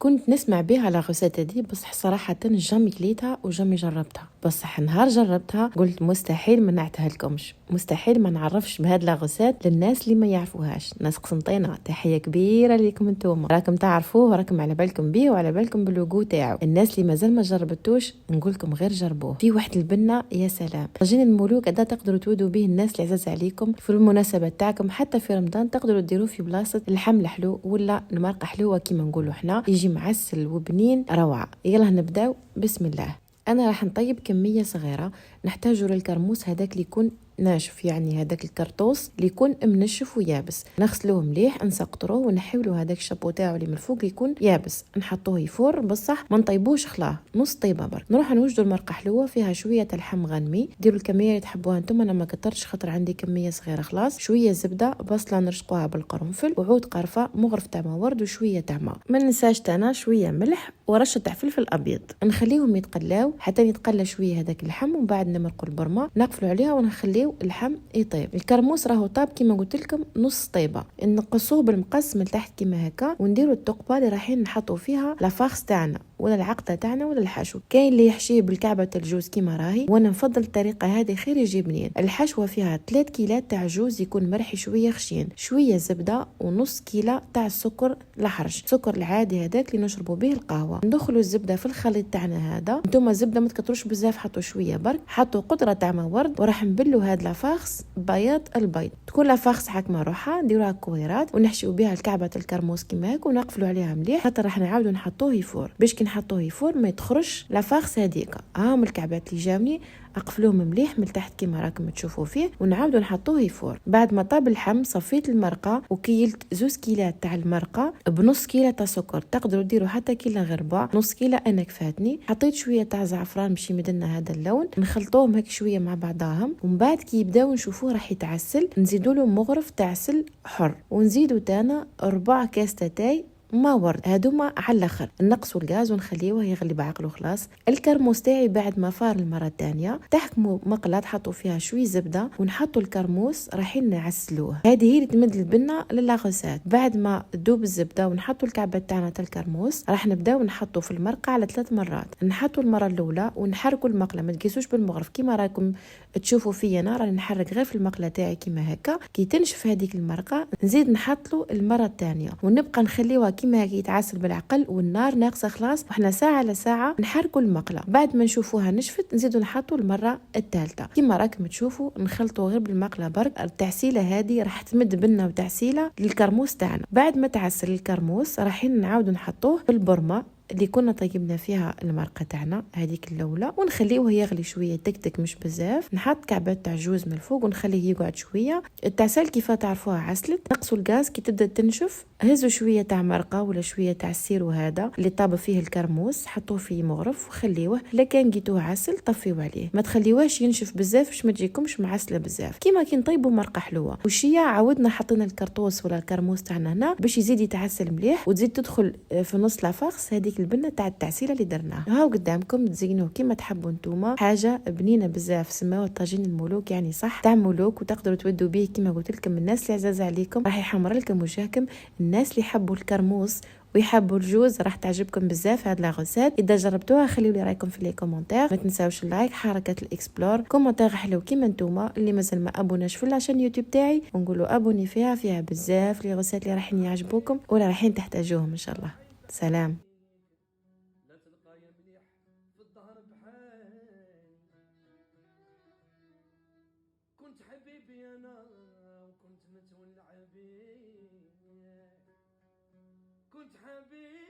كنت نسمع بها على غوسيت دي، بصح صراحه جامي كليتها وجامي جربتها. بصح نهار جربتها قلت مستحيل ما نعتها لكمش، مستحيل ما نعرفش بهاد لاغوسيت للناس اللي ما يعرفوهاش. ناس قسنطينه تحيه كبيره ليكم انتوما، راكم تعرفوه وراكم على بالكم بيه وعلى بالكم باللوغو تاعو. الناس اللي مازال ما جربتوش نقول لكم غير جربوه. في واحد البنه يا سلام، طاجين الملوك هذا تقدروا تودوا به الناس اللي عزاز عليكم في المناسبات تاعكم، حتى في رمضان تقدروا ديروه في بلاصه اللحم الحلو ولا المرقه حلوه كيما نقولوا احنا، يجي معسل وبنين روعه. يلا نبداو بسم الله. انا راح نطيب كميه صغيره، نحتاجوا للكرموس هذاك اللي يكون ناشف، يعني هذاك الكرطوس اللي يكون منشف ويابس، نغسلوه مليح نسقطروه ونحيولو هذاك الشابو تاعو اللي من الفوق يكون يابس، نحطوه يفور بصح ما نطيبوش خلاه نص طيبه برك. نروح نوجدوا المرقه حلوه فيها شويه اللحم غنمي، ديروا الكميه اللي تحبوها انتم، انا ما كترتش خاطر عندي كميه صغيره خلاص. شويه زبده، بصله نرشقوها بالقرنفل، وعود قرفه، مغرف تاع ورد وشويه تاع ماء، ما ننساش تانا شويه ملح ورشه تاع فلفل ابيض. نخليهم يتقلاو حتى يتقلى شويه هذاك اللحم، ومن بعد نمرقوا البرمه نقفلوا عليها ونخليو اللحم يطيب. الكرموس راهو طاب كيما قلت لكم نص طيبه، نقصوه بالمقص من تحت كيما هكا، ونديروا الثقبه اللي رايحين نحطوا فيها لافاخس تاعنا ولا العقده تاعنا ولا الحشو. كاين اللي يحشيه بالكعبه الجوز كيما راهي، وانا نفضل الطريقه هذه خير يجي بنين. الحشوه فيها 3 كيلات تاع جوز يكون مرحي شويه خشين، شويه زبده، ونص كيله تاع السكر الحرش، السكر العادي هذاك اللي نشربوا به القهوه. ندخلوا الزبده في الخليط تاعنا هذا، نتوما الزبده ما تكتروش بزاف، حطوا شويه برك، حطوا قدره تاع ما ورد، وراح نبلوا هاد لافاخس بياض البيض، تكون لافاخس حكمه روحها، نديروها كويرات ونحشيو بها الكعبه الكرموس كيما هكا، ونقفلوا عليها مليح حتى راح نعاودوا نحطوه يفور، باش كي نحطوه يفور ما يتخرج لافاخس هذيك. هاهم الكعبات اللي جاوني، اقفلوهم مليح من تحت كيما راكم تشوفوا فيه، ونعاودوا نحطوه يفور. بعد ما طاب اللحم صفيت المرقه وكيلت 2 كيلات تاع المرقه بنص كيله تاع سكر، تقدروا ديروا حتى كيله غير ربع، نص كيله انا كفاتني. حطيت شويه تاع زعفران باش يمدلنا هذا اللون، نخلطوهم هيك شويه مع بعضاهم، ومن بعد كي يبداو نشوفوه راح يتعسل نزيدوا له مغرف تاع عسل حر، ونزيدوا تانا 4 كاس تاي ما ورد، هادوما على الاخر. نقصوا الغاز ونخليوه يغلي بعقله خلاص. الكرموس تاعي بعد ما فار المره الثانيه تحكموا مقله تحطوا فيها شويه زبده، ونحطوا الكرموس رايحين نعسلوه. هذه هي اللي تمد البنه للاغوسات. بعد ما تذوب الزبده ونحطوا الكعبه تاعنا تاع الكرموس، راح نبداو نحطوا في المرقه على 3 مرات. نحطوا المره الاولى ونحركوا المقله، ما تقيسوش بالمغرف كيما راكم تشوفوا فيا، انا راني نحرك غير في المقله تاعي كيما هكا. كي تنشف هذيك المرقه نزيد نحط له المره الثانيه، ونبقى نخليوها كيما هكا يتعسل بالعقل، والنار ناقصه خلاص، وحنا ساعه على ساعه نحركوا المقله. بعد ما نشوفوها نشفت نزيدوا نحطوا المره الثالثه كيما راكم تشوفوا، نخلطوا غير بالمقله برك. التعسيله هذه راح تمد بنا وتعسيله للكرموس تاعنا. بعد ما تعسل الكرموس رايحين نعاودوا نحطوه في البرمه اللي كنا طيبنا فيها المرقه تاعنا هذيك الاولى، ونخليوه يغلي شويه تكتك مش بزاف. نحط كعبات تاع جوز من الفوق ونخليه يقعد شويه. التعسل كيف تعرفوها عسلت. نقصوا الغاز كي تبدا تنشف، هزوا شويه تاع مرقه ولا شويه تاع السيرو هذا اللي طاب فيه الكرموس، حطوه في مغرف وخليوه. الا كان لقيتوه عسل طفيوا عليه، ما تخليوهش ينشف بزاف باش ما تجيكمش معسله بزاف. كيما كي نطيبوا مرقه حلوه وشيه عاودنا حطينا الكرطوس ولا الكرموس تاعنا هنا باش يزيد يتعسل مليح، وتزيد تدخل في نص لافاخس هذيك البنه تاع التعسيله اللي درناها. هاو قدامكم تزينوه كيما تحبوا نتوما، حاجه بنينه بزاف. سماوه طاجين الملوك، يعني صح تاع ملوك، وتقدروا تودوا به كيما قلت لكم. الناس اللي عزاز عليكم راح يحمر لكم وجهكم، الناس اللي يحبوا الكرموس ويحبوا الجوز راح تعجبكم بزاف هاد لاغوسات. اذا جربتوها خليوا لي رايكم في لي كومونتير، ما تنساوش اللايك، حركه الاكسبلور، كومونتير حلو كيما نتوما. اللي مازال ما ابوناش في لاشين يوتيوب تاعي ونقولوا ابوني فيها بزاف لي غوسات اللي رايحين يعجبوكم ولا رايحين تحتاجوهم ان شاء الله. سلام. كنت حبيبي انا وكنت متولع بيه، كنت حبيبي